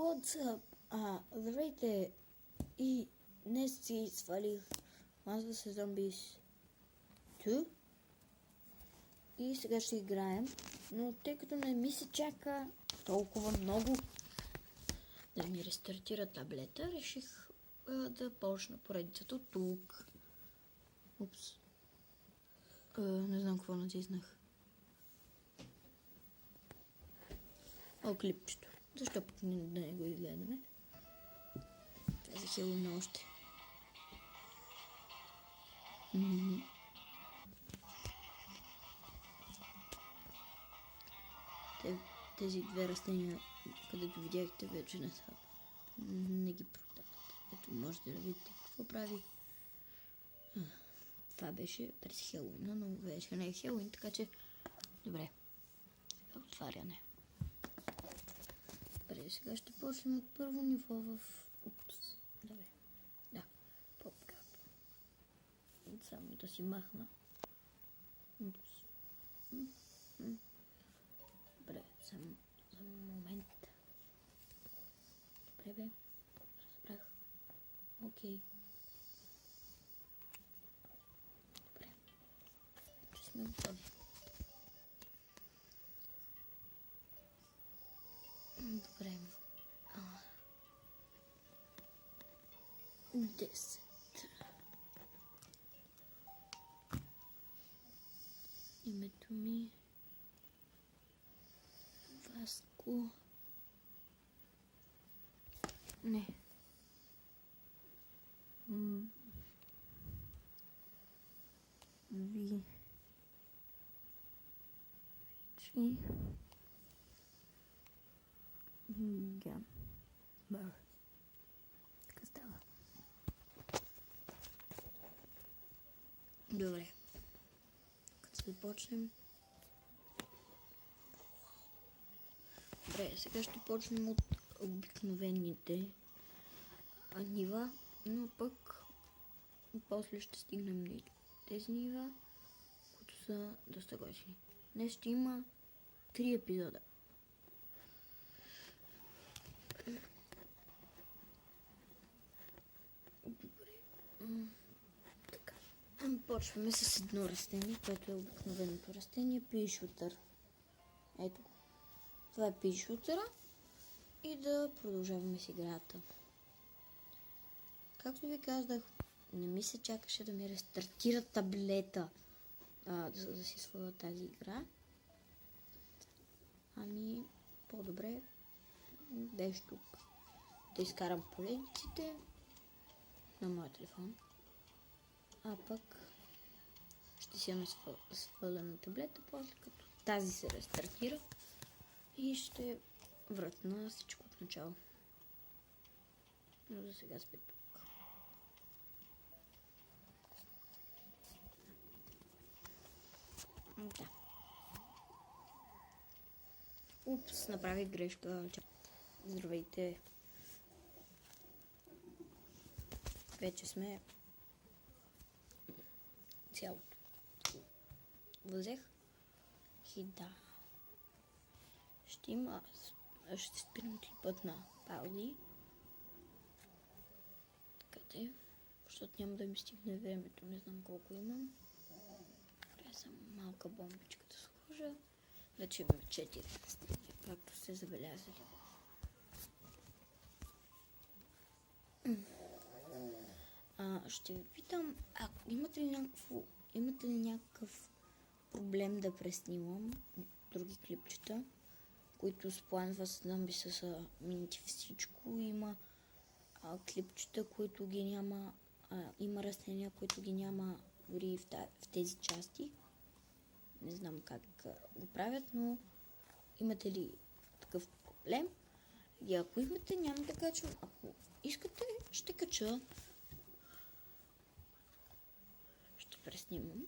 WhatsApp? Здравейте! И днес си свалих Plants vs. Zombies 2 и сега ще играем, но тъй като не ми се чака толкова много да ми рестартира таблета, реших да почна поредицата от тук. Упс. Не знам какво натиснах. Клипчето. Защо пък да не го изгледаме? Това за Хелоуин още. Тези две растения, където видяхте, вече не са. Не ги продават. Ето можете да видите какво прави. Това беше през Хелоуина, но вече не е Хелоуин, така че добре. Сега отваряне. Добре, сега ще почнем от първо ниво в... Упс, добре. Да, попкап. Само да си махна. Упс. Добре, само момент. Добре, бе. Разбрах. Окей. Добре. Че сме готови. Добре. 10. Името ми Васко. Не. Вичи. Гамбър. Така става. Добре. Като започнем. Добре, сега ще почнем от обикновените нива, но пък после ще стигнем до тези нива, които са доста готини. Днес ще има 3 епизода. Така. Почваме с едно растение, което е обикновеното растение, пишутър. Ето го. Това е пишутъра и да продължаваме с играта. Както ви казах, не ми се чакаше да ми рестартира таблета, за да си сваля тази игра. Ами, по-добре беше тук да изкарам поредиците на моя телефон, а пък ще си имаме сваля на таблета, после като тази се рестартира и ще вратна всичко от начало. Но за сега сме тук. Да. Упс, направих грешка. Здравейте. Вече сме цялото. Възех. И да. Ще спирам клипът на паузи. Така де. Защото няма да ми стигне времето. Не знам колко имам. Трябва само малка бомбичка да сложа. Вече имаме 4 растения, както сте забелязали. Ще ви питам, имате ли някакъв проблем да преснимам други клипчета, които с Plants vs. Zombies са минути всичко. Има клипчета, които ги няма, има растения, които ги няма дори в тези части. Не знам как го правят, но имате ли такъв проблем? И ако имате, няма да качвам. Ако искате, ще кача. Ще преснимам.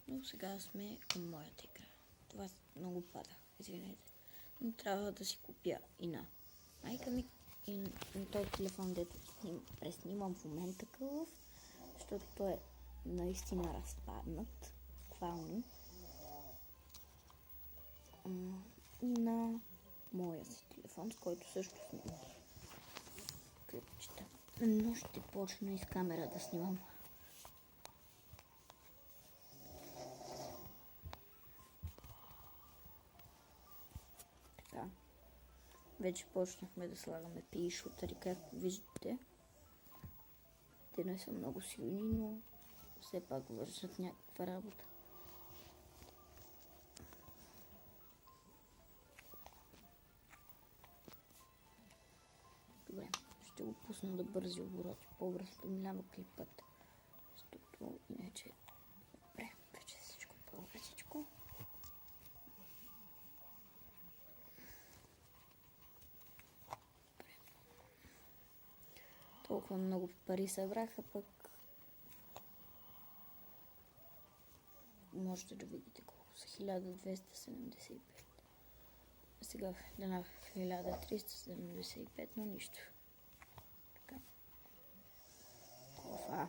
Но сега сме към моята игра. Това много пада, извинете. Но трябва да си купя и на майка ми и на този телефон, дето преснимам в момента такъв, защото той е наистина разпаднат. Буквално. И на моя си телефон, с който също снимам клипчета. Но ще почна и с камера да снимам. Така. Вече почнахме да слагаме пи шутъри, както виждате. Те не са много силни, но все пак вършат някаква работа. Добре, ще го пусна да бързи обороти, по-бързо да минава клипът. Защото иначе... Добре, вече всичко по-бързичко. Толкова много пари събраха, пък можете да видите колко са 1275. Сега дана 1375, но нищо. Така. Това.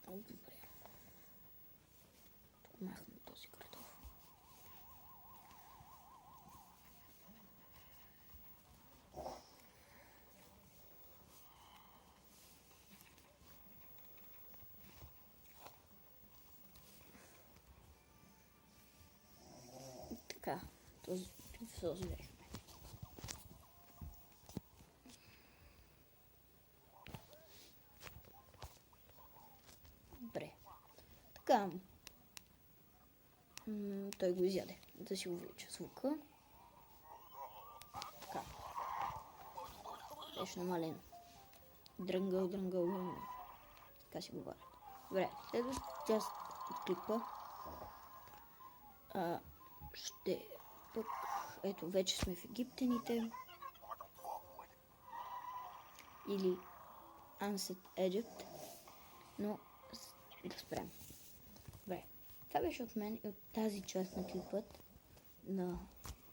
Добре. Тук махам този картоф. Така, този взехме. Добре. Така. Той го изяде. Да си увелича звука. Така. Беше намален. Дрънгъл. Така си говорят. Добре, следващата част от клипа ще пък... Ето, вече сме в египтяните. Или Ancient Egypt. Но да спрем. Добре. Това беше от мен и от тази част на клипът на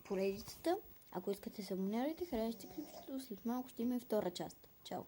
поредицата. Ако искате се абонирайте, харесайте клипчето, след малко ще има и втора част. Чао!